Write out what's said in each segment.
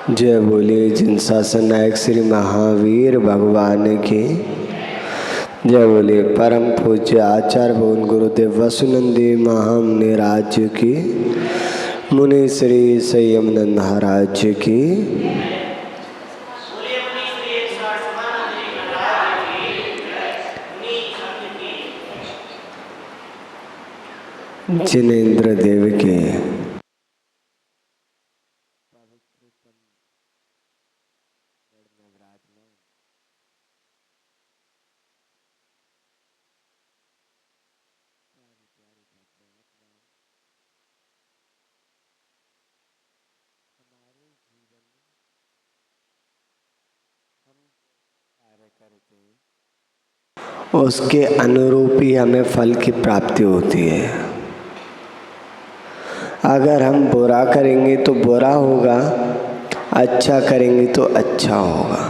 जय बोले जिन शासन नायक श्री महावीर भगवान की। जय बोले परम पूज्य आचार्य भवन गुरुदेव वसुनंदी महामुनि राज्य की। मुनि श्री संयमानंद महाराज की। जिनेन्द्र देव के उसके अनुरूप ही हमें फल की प्राप्ति होती है। अगर हम बुरा करेंगे तो बुरा होगा, अच्छा करेंगे तो अच्छा होगा।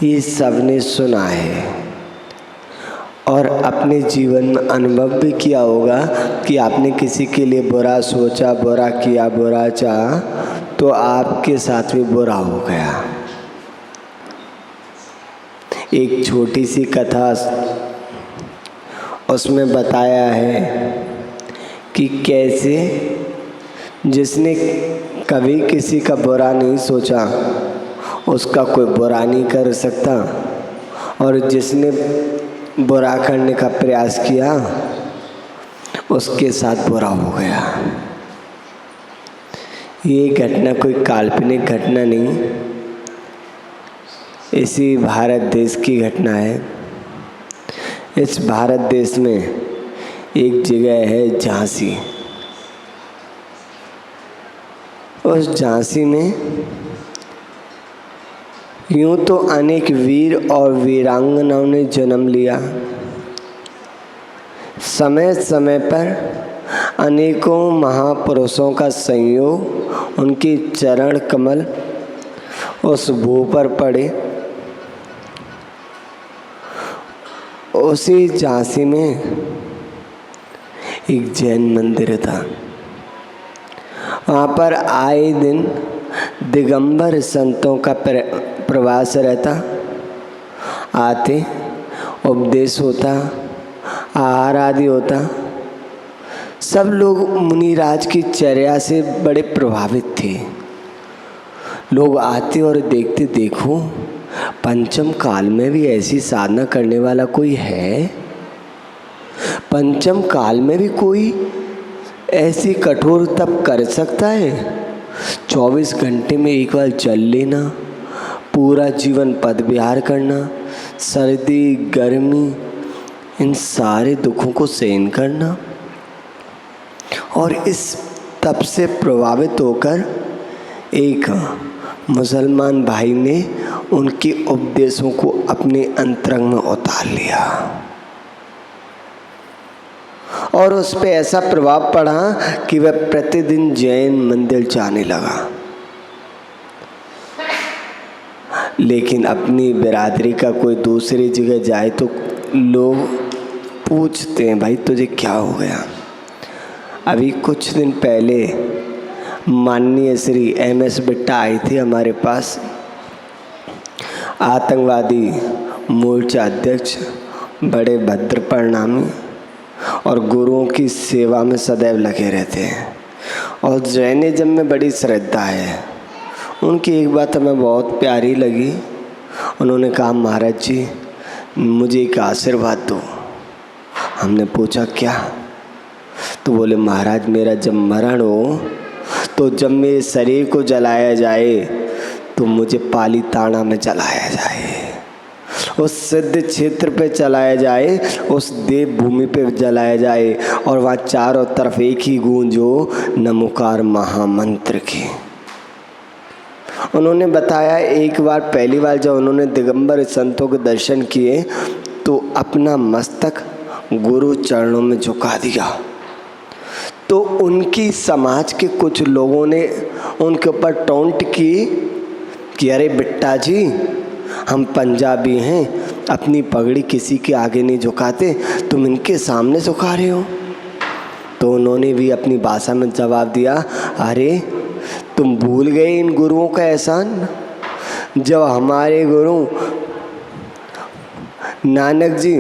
ये सबने सुना है और अपने जीवन में अनुभव भी किया होगा कि आपने किसी के लिए बुरा सोचा, बुरा किया, बुरा चाहा तो आपके साथ भी बुरा हो गया। एक छोटी सी कथा उसमें बताया है कि कैसे जिसने कभी किसी का बुरा नहीं सोचा उसका कोई बुरा नहीं कर सकता, और जिसने बुरा करने का प्रयास किया उसके साथ बुरा हो गया। ये घटना कोई काल्पनिक घटना नहीं, इसी भारत देश की घटना है। इस भारत देश में एक जगह है झांसी। उस झांसी में यूं तो अनेक वीर और वीरांगनाओं ने जन्म लिया। समय समय पर अनेकों महापुरुषों का संयोग, उनके चरण कमल उस भू पर पड़े। उसी झांसी में एक जैन मंदिर था। वहाँ पर आए दिन दिगंबर संतों का प्रवास रहता। आते, उपदेश होता, आहार आदि होता। सब लोग मुनिराज की चर्या से बड़े प्रभावित थे। लोग आते और देखते, देखो पंचम काल में भी ऐसी साधना करने वाला कोई है? पंचम काल में भी कोई ऐसी कठोर तप कर सकता है? 24 घंटे में एक बार जल लेना, पूरा जीवन पद विहार करना, सर्दी गर्मी इन सारे दुखों को सहन करना। और इस तप से प्रभावित होकर एक मुसलमान भाई ने उनके उपदेशों को अपने अंतरंग में उतार लिया और उस पे ऐसा प्रभाव पड़ा कि वह प्रतिदिन जैन मंदिर जाने लगा। लेकिन अपनी बिरादरी का कोई दूसरी जगह जाए तो लोग पूछते हैं, भाई तुझे क्या हो गया? अभी कुछ दिन पहले माननीय श्री MS बिट्टा आए थे हमारे पास, आतंकवादी मोर्चा अध्यक्ष, बड़े भद्र परिणामी और गुरुओं की सेवा में सदैव लगे रहते हैं। और जैनिज्म में बड़ी श्रद्धा है। उनकी एक बात हमें बहुत प्यारी लगी। उन्होंने कहा, महाराज जी मुझे एक आशीर्वाद दो। हमने पूछा क्या? तो बोले, महाराज मेरा जब मरण हो तो जब मेरे शरीर को जलाया जाए तो मुझे पालीताना में जलाया जाए, उस सिद्ध क्षेत्र पे जलाया जाए, उस देव भूमि पे जलाया जाए, और वहाँ चारों तरफ एक ही गूंज हो, नमोकार महामंत्र की। उन्होंने बताया एक बार, पहली बार जब उन्होंने दिगंबर संतों के दर्शन किए तो अपना मस्तक गुरु चरणों में झुका दिया। तो उनकी समाज के कुछ लोगों ने उनके ऊपर टोंट की कि अरे बिट्टा जी, हम पंजाबी हैं, अपनी पगड़ी किसी के आगे नहीं झुकाते, तुम इनके सामने झुका रहे हो। तो उन्होंने भी अपनी भाषा में जवाब दिया, अरे तुम भूल गए इन गुरुओं का एहसान? जब हमारे गुरु नानक जी,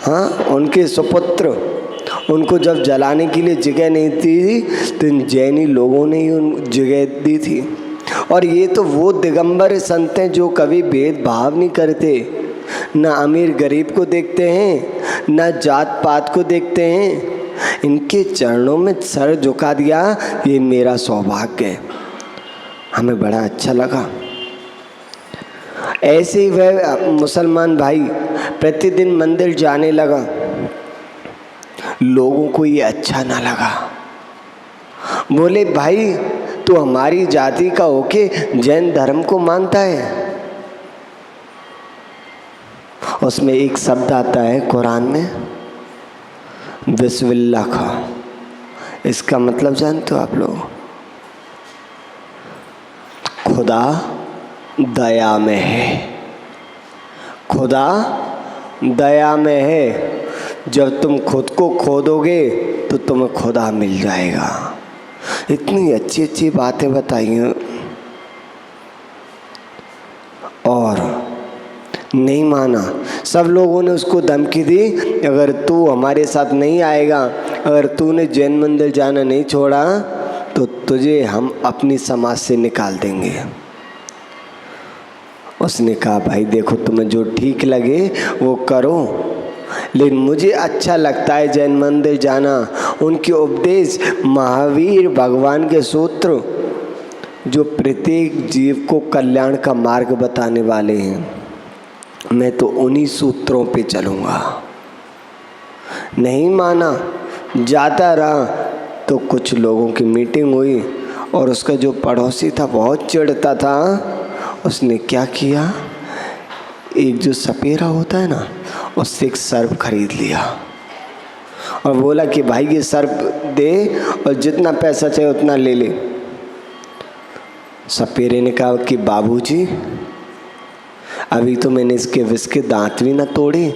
हाँ, उनके सुपुत्र, उनको जब जलाने के लिए जगह नहीं थी तो इन जैनी लोगों ने ही उन जगह दी थी। और ये तो वो दिगंबर संत हैं जो कभी भेदभाव नहीं करते, ना अमीर गरीब को देखते हैं, ना जात पात को देखते हैं। इनके चरणों में सर झुका दिया, ये मेरा सौभाग्य है। हमें बड़ा अच्छा लगा। ऐसे ही वह मुसलमान भाई प्रतिदिन मंदिर जाने लगा। लोगों को ये अच्छा ना लगा। बोले, भाई तू हमारी जाति का होके जैन धर्म को मानता है? उसमें एक शब्द आता है कुरान में, बिस्मिल्लाह का। इसका मतलब जानते हो आप लोग? खुदा दया में है। खुदा दया में है। जब तुम खुद को खोदोगे तो तुम्हें खुदा मिल जाएगा। इतनी अच्छी अच्छी बातें बताई हैं। और नहीं माना। सब लोगों ने उसको धमकी दी, अगर तू हमारे साथ नहीं आएगा, अगर तूने जैन मंदिर जाना नहीं छोड़ा तो तुझे हम अपनी समाज से निकाल देंगे। उसने कहा, भाई देखो तुम्हें जो ठीक लगे वो करो, लेकिन मुझे अच्छा लगता है जैन मंदिर जाना। उनके उपदेश, महावीर भगवान के सूत्र जो प्रत्येक जीव को कल्याण का मार्ग बताने वाले हैं, मैं तो उन्हीं सूत्रों पे चलूँगा। नहीं माना, जाता रहा। तो कुछ लोगों की मीटिंग हुई और उसका जो पड़ोसी था बहुत चिढ़ता था। उसने क्या किया, एक जो सपेरा होता है ना, उससे एक सर्प खरीद लिया और बोला कि भाई ये सर्प दे और जितना पैसा चाहिए उतना ले ले। सपेरे ने कहा कि बाबूजी, अभी तो मैंने इसके विष के दांत भी ना तोड़े,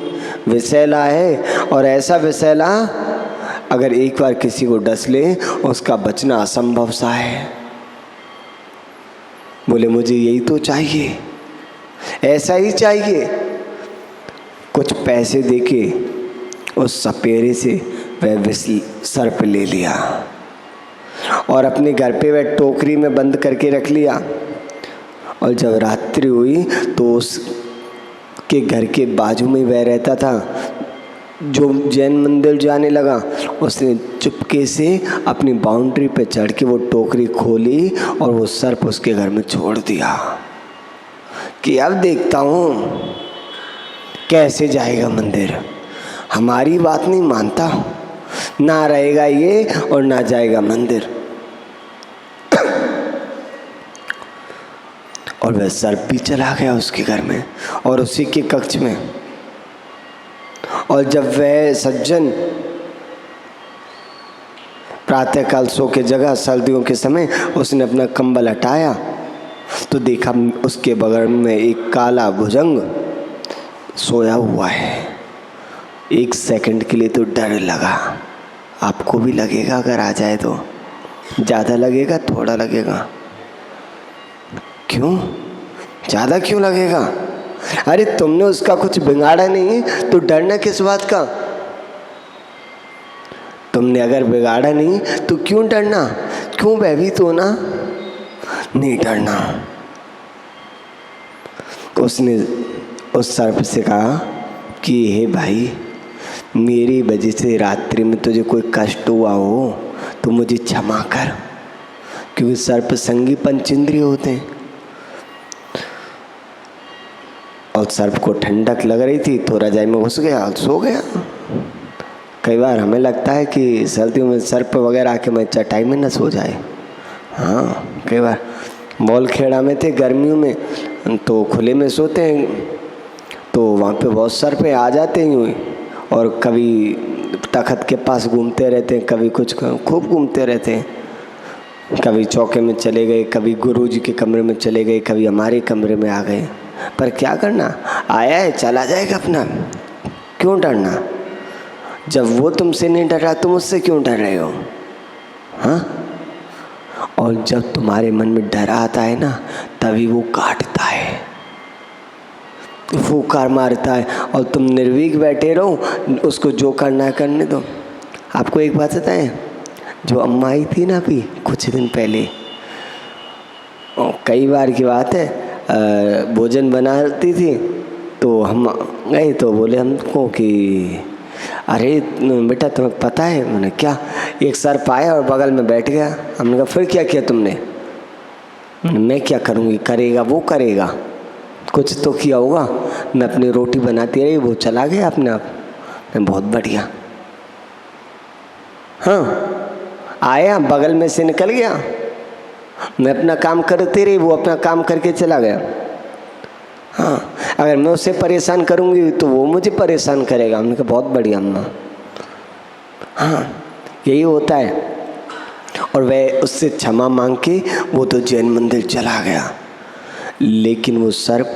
विषैला है, और ऐसा विषैला अगर एक बार किसी को डस ले उसका बचना असंभव सा है। बोले, मुझे यही तो चाहिए, ऐसा ही चाहिए। कुछ पैसे देके उस सपेरे से वह सर्प ले लिया और अपने घर पे वह टोकरी में बंद करके रख लिया। और जब रात्रि हुई तो उसके घर के बाजू में वह रहता था जो जैन मंदिर जाने लगा। उसने चुपके से अपनी बाउंड्री पे चढ़ के वो टोकरी खोली और वो सर्प उसके घर में छोड़ दिया कि अब देखता हूँ कैसे जाएगा मंदिर। हमारी बात नहीं मानता, ना रहेगा ये और ना जाएगा मंदिर। और वह सर्प भी चला गया उसके घर में और उसी के कक्ष में। और जब वह सज्जन प्रातःकाल सो के जगह, सर्दियों के समय उसने अपना कंबल हटाया तो देखा उसके बगल में एक काला भुजंग सोया हुआ है। एक सेकंड के लिए तो डर लगा। आपको भी लगेगा अगर आ जाए तो? ज़्यादा लगेगा, थोड़ा लगेगा? क्यों ज़्यादा क्यों लगेगा? अरे तुमने उसका कुछ बिगाड़ा नहीं तो डरना किस बात का? तुमने अगर बिगाड़ा नहीं तो क्यों डरना? क्यों भयभीत होना? नहीं डरना। उसने उस सर्प से कहा कि हे भाई, मेरी वजह से रात्रि में तुझे कोई कष्ट हुआ हो तो मुझे क्षमा कर, क्योंकि सर्प संगी पंचेंद्रिय होते हैं। और सर्प को ठंडक लग रही थी तो रजाई में घुस गया और सो गया। कई बार हमें लगता है कि सर्दियों में सर्प वगैरह आके मैं चटाई में न सो जाए। हाँ, कई बार मॉल खेड़ा में थे गर्मियों में तो खुले में सोते हैं तो वहाँ पे बहुत सर्प आ जाते हैं और कभी तख्त के पास घूमते रहते हैं, कभी कुछ खूब घूमते रहते हैं। कभी चौके में चले गए, कभी गुरुजी के कमरे में चले गए, कभी हमारे कमरे में आ गए। पर क्या करना, आया है चला जाएगा अपना, क्यों डरना? जब वो तुमसे नहीं डर रहा तुम उससे क्यों डर रहे हो? हाँ, और जब तुम्हारे मन में डर आता है ना, तभी वो काटता है, फूंकार मारता है, और तुम निर्भीक बैठे रहो, उसको जो करना है करने दो। आपको एक बात बताएं, जो अम्मा आई थी ना अभी कुछ दिन पहले, कई बार की बात है, भोजन बनाती थी तो हम गए तो बोले हमको कि अरे बेटा तुम्हें पता है, मैंने क्या, एक सर्प आया और बगल में बैठ गया। हमने कहा फिर क्या किया तुमने? मैं क्या करूँगी, करेगा वो करेगा, कुछ तो किया होगा। मैं अपनी रोटी बनाती रही, वो चला गया अपने आप। मैं बहुत बढ़िया, हाँ आया बगल में से निकल गया, मैं अपना काम करती रही, वो अपना काम करके चला गया। हाँ, अगर मैं उसे परेशान करूँगी तो वो मुझे परेशान करेगा। हमने कहा बहुत बढ़िया अम्मा। हाँ, यही होता है। और वह उससे क्षमा मांग के वो तो जैन मंदिर चला गया, लेकिन वो सर्प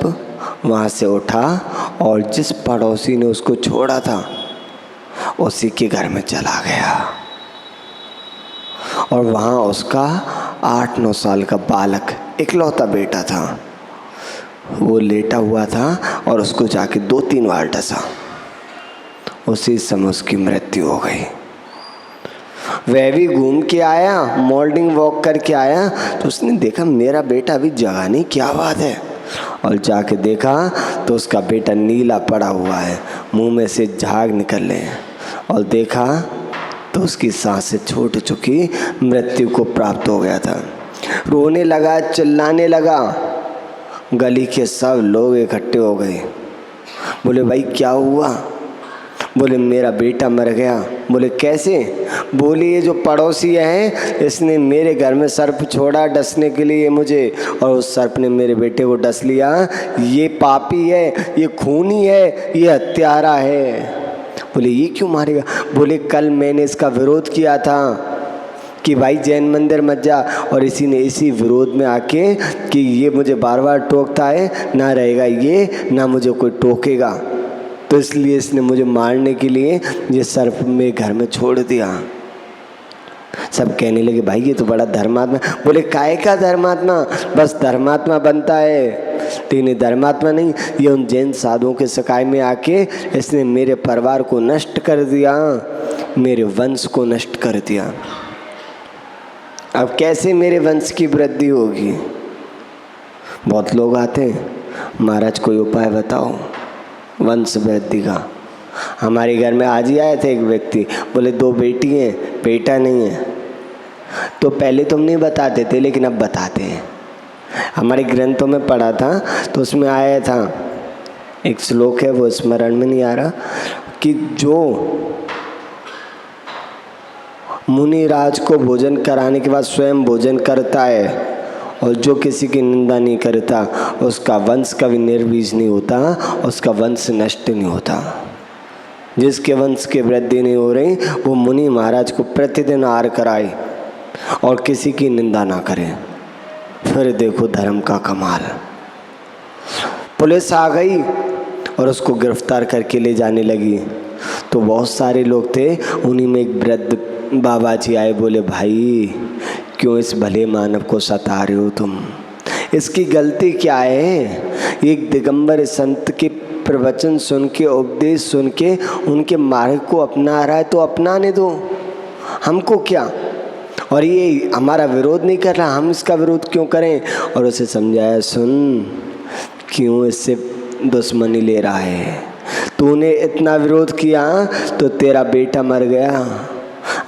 वहाँ से उठा और जिस पड़ोसी ने उसको छोड़ा था उसी के घर में चला गया, और वहाँ उसका 8-9 साल का बालक, इकलौता बेटा था, वो लेटा हुआ था और उसको जाके 2-3 बार डसा। उसी समय उसकी मृत्यु हो गई। वह भी घूम के आया, मॉर्निंग वॉक करके आया, तो उसने देखा मेरा बेटा अभी जगा नहीं, क्या बात है, और जाके देखा तो उसका बेटा नीला पड़ा हुआ है, मुंह में से झाग निकल रहे हैं, और देखा तो उसकी सांसें छूट चुकी, मृत्यु को प्राप्त हो गया था। रोने लगा, चिल्लाने लगा, गली के सब लोग इकट्ठे हो गए। बोले भाई क्या हुआ? बोले मेरा बेटा मर गया। बोले कैसे? बोले ये जो पड़ोसी है इसने मेरे घर में सर्प छोड़ा डसने के लिए मुझे, और उस सर्प ने मेरे बेटे को डस लिया। ये पापी है, ये खूनी है, ये हत्यारा है। बोले ये क्यों मारेगा? बोले कल मैंने इसका विरोध किया था कि भाई जैन मंदिर मत जा, और इसी ने इसी विरोध में आके कि ये मुझे बार बार टोकता है, ना रहेगा ये, ना मुझे कोई टोकेगा, तो इसलिए इसने मुझे मारने के लिए ये सर्प मेरे घर में छोड़ दिया। सब कहने लगे भाई ये तो बड़ा धर्मात्मा। बोले काहे का धर्मात्मा? बस धर्मात्मा बनता है, लेकिन धर्मात्मा नहीं, ये उन जैन साधुओं के सकाय में आके इसने मेरे परिवार को नष्ट कर दिया, मेरे वंश को नष्ट कर दिया। अब कैसे मेरे वंश की वृद्धि होगी? बहुत लोग आते हैं, महाराज कोई उपाय बताओ वंश वृद्धि का। हमारे घर में आज ही आए थे एक व्यक्ति, बोले 2 बेटी हैं, बेटा नहीं है। तो पहले तुम नहीं बताते थे, लेकिन अब बताते हैं। हमारे ग्रंथों में पढ़ा था तो उसमें आया था, एक श्लोक है वो स्मरण में नहीं आ रहा, कि जो मुनि राज को भोजन कराने के बाद स्वयं भोजन करता है और जो किसी की निंदा नहीं करता, उसका वंश कभी निर्बीज नहीं होता, उसका वंश नष्ट नहीं होता। जिसके वंश की वृद्धि नहीं हो रही वो मुनि महाराज को प्रतिदिन आहार कराए और किसी की निंदा ना करे। फिर देखो धर्म का कमाल। पुलिस आ गई और उसको गिरफ्तार करके ले जाने लगी, तो बहुत सारे लोग थे, उन्हीं में एक वृद्ध बाबा जी आए, बोले भाई क्यों इस भले मानव को सता रहे हो तुम? इसकी गलती क्या है? एक दिगंबर संत के प्रवचन सुन के, उपदेश सुन के उनके मार्ग को अपना रहा है तो अपनाने दो, हमको क्या? और ये हमारा विरोध नहीं कर रहा, हम इसका विरोध क्यों करें? और उसे समझाया, सुन क्यों इससे दुश्मनी ले रहा है? तूने इतना विरोध किया तो तेरा बेटा मर गया,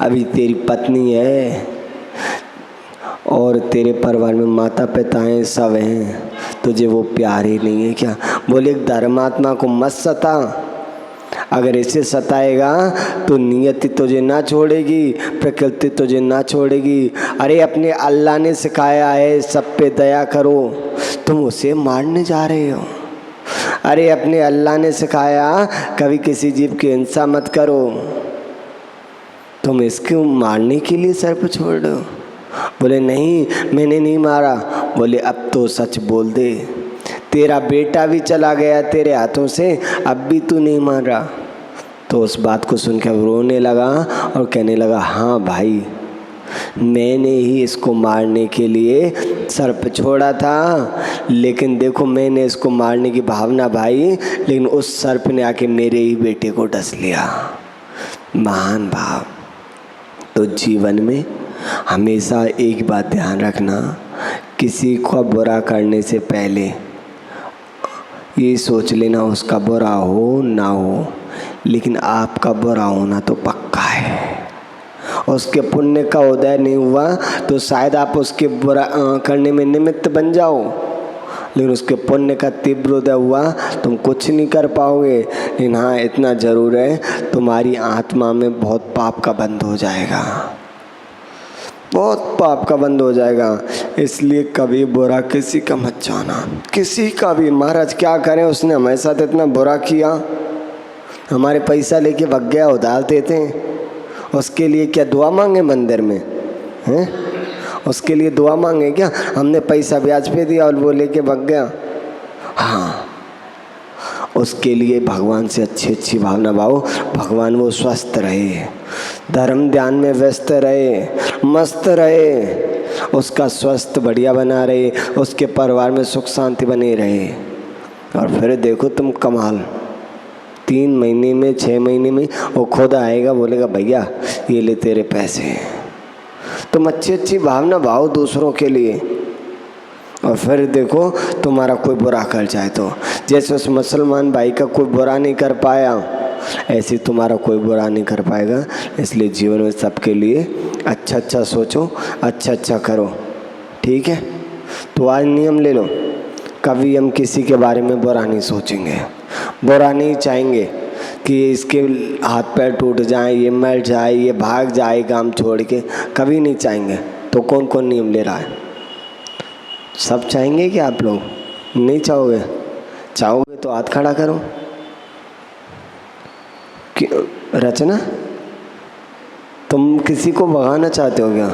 अभी तेरी पत्नी है और तेरे परिवार में माता पिता हैं, सब हैं, तुझे वो प्यारे नहीं है क्या? बोले धर्मात्मा को मत सता, अगर इसे सताएगा तो नियति तुझे ना छोड़ेगी, प्रकृति तुझे ना छोड़ेगी। अरे अपने अल्लाह ने सिखाया है सब पे दया करो, तुम उसे मारने जा रहे हो। अरे अपने अल्लाह ने सिखाया कभी किसी जीव की हिंसा मत करो, तुम इसको मारने के लिए सर्प छोड़ दो। बोले नहीं मैंने नहीं मारा। बोले अब तो सच बोल दे, तेरा बेटा भी चला गया तेरे हाथों से, अब भी तू नहीं मान रहा। तो उस बात को सुनकर रोने लगा और कहने लगा, हाँ भाई मैंने ही इसको मारने के लिए सर्प छोड़ा था, लेकिन देखो मैंने इसको मारने की भावना भाई, लेकिन उस सर्प ने आके मेरे ही बेटे को डस लिया। महान भाव। तो जीवन में हमेशा एक बात ध्यान रखना, किसी को बुरा करने से पहले ये सोच लेना उसका बुरा हो ना हो, लेकिन आपका बुरा होना तो पक्का है। उसके पुण्य का उदय नहीं हुआ तो शायद आप उसके बुरा करने में निमित्त बन जाओ, लेकिन उसके पुण्य का तीव्र उदय हुआ तुम कुछ नहीं कर पाओगे। लेकिन हाँ इतना जरूर है, तुम्हारी आत्मा में बहुत पाप का बंध हो जाएगा, बहुत पाप का बंद हो जाएगा। इसलिए कभी बुरा किसी का मत जाना, किसी का भी। महाराज क्या करें, उसने हमारे साथ इतना बुरा किया, हमारे पैसा लेके भग गया, उधार देते हैं, उसके लिए क्या दुआ मांगे मंदिर में हैं? उसके लिए दुआ मांगे क्या? हमने पैसा ब्याज पे दिया और वो लेके भग गया। हाँ, उसके लिए भगवान से अच्छी अच्छी भावना भाव, भगवान वो स्वस्थ रहे, धर्म ध्यान में व्यस्त रहे, मस्त रहे, उसका स्वस्थ बढ़िया बना रहे, उसके परिवार में सुख शांति बने रहे। और फिर देखो तुम कमाल, 3 महीने में 6 महीने में वो खुद आएगा, बोलेगा भैया ये ले तेरे पैसे। तुम अच्छी अच्छी भावना भाव दूसरों के लिए, और फिर देखो तुम्हारा कोई बुरा कर जाए तो, जैसे उस मुसलमान भाई का कोई बुरा नहीं कर पाया, ऐसे तुम्हारा कोई बुरा नहीं कर पाएगा। इसलिए जीवन में सबके लिए अच्छा अच्छा सोचो, अच्छा अच्छा करो, ठीक है। तो आज नियम ले लो, कभी हम किसी के बारे में बुरा नहीं सोचेंगे, बुरा नहीं चाहेंगे कि इसके हाथ पैर टूट जाए, ये मर जाए, ये भाग जाए काम छोड़ के, कभी नहीं चाहेंगे। तो कौन कौन नियम ले रहा है? सब चाहेंगे कि आप लोग नहीं चाहोगे? चाहोगे तो हाथ खड़ा करो। रचना, तुम किसी को भगाना चाहते हो क्या?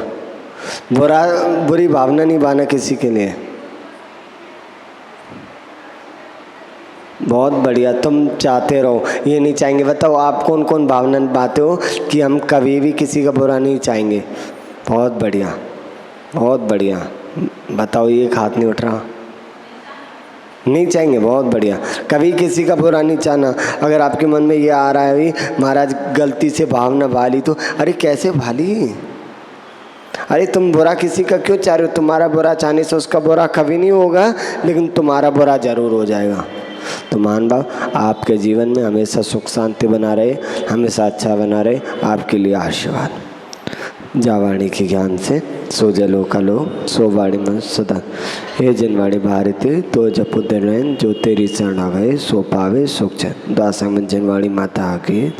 बुरी भावना नहीं बाना किसी के लिए। बहुत बढ़िया, तुम चाहते रहो, ये नहीं चाहेंगे। बताओ आप कौन कौन भावना बाते हो कि हम कभी भी किसी का बुरा नहीं चाहेंगे? बहुत बढ़िया, बहुत बढ़िया। बताओ, एक हाथ नहीं उठ रहा। नहीं चाहेंगे, बहुत बढ़िया। कभी किसी का बुरा नहीं चाहना। अगर आपके मन में ये आ रहा है भी महाराज गलती से भावना भाली, तो अरे कैसे भाली? अरे तुम बुरा किसी का क्यों चाह रहे हो? तुम्हारा बुरा चाहने से उसका बुरा कभी नहीं होगा, लेकिन तुम्हारा बुरा जरूर हो जाएगा। तो मान भाव, आपके जीवन में हमेशा सुख शांति बना रहे, हमेशा अच्छा बना रहे, आपके लिए आशीर्वाद। जावाणी के ज्ञान से सो जलो कलो, सो वाणी में सदा। हे जनवाणी भारती तो जप उदयन, जो तेरी शरण आ गए सो पावे सुख चैन। दासंग जनवाणी माता की।